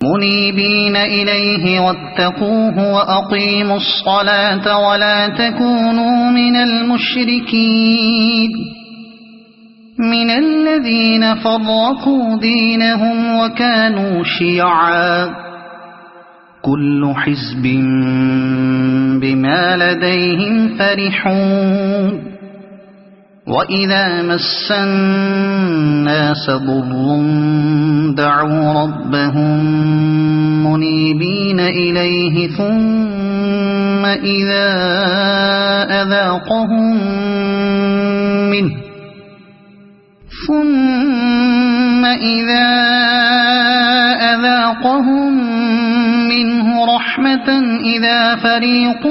منيبين إليه واتقوه وأقيموا الصلاة ولا تكونوا من المشركين من الذين فرقوا دينهم وكانوا شيعا كل حزب بما لديهم فرحون وإذا مس الناس ضر دعوا ربهم منيبين إليه ثم إذا أذاقهم منه رحمة إذا فريق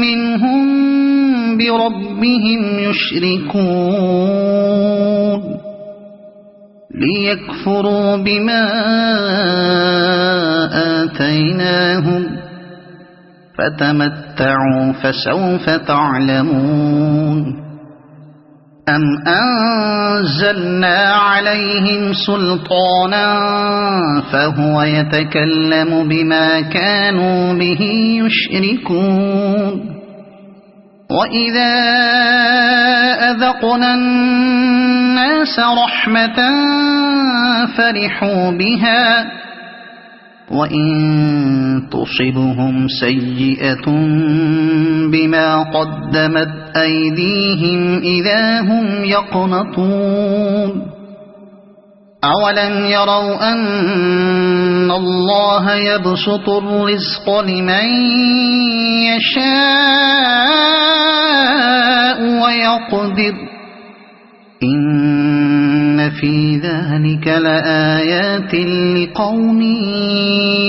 منهم بربهم يشركون ليكفروا بما آتيناهم فتمتعوا فسوف تعلمون أم أنزلنا عليهم سلطانا فهو يتكلم بما كانوا به يشركون وإذا أذقنا الناس رحمة فرحوا بها وإن تصبهم سيئة بما قدمت أيديهم إذا هم يقنطون أولم يروا أن الله يبسط الرزق لمن يشاء ويقدر إن في ذلك لآيات لقوم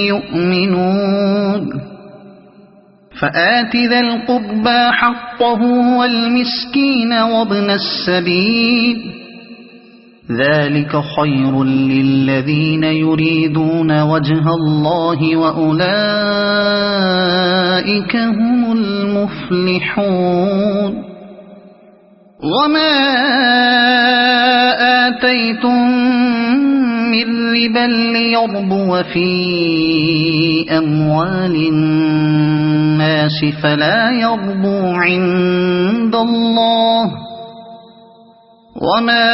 يؤمنون فآت ذا القربى حقه والمسكين وابن السبيل ذلك خير للذين يريدون وجه الله وأولئك هم المفلحون وما آتيتم من ربا ليربو في أموال الناس فلا يربو عند الله وما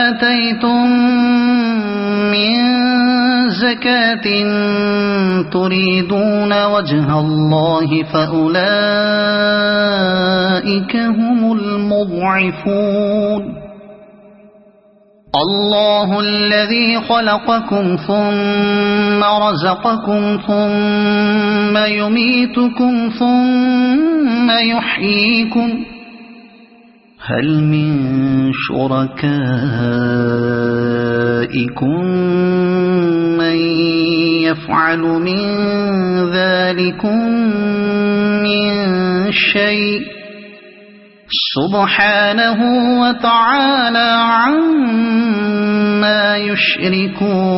آتيتم من زكاة تريدون وجه الله فأولئك هم المضعفون الله الذي خلقكم ثم رزقكم ثم يميتكم ثم يحييكم هل من شركائكم من يفعل من ذلكم من شيء سبحانه وتعالى عما يشركون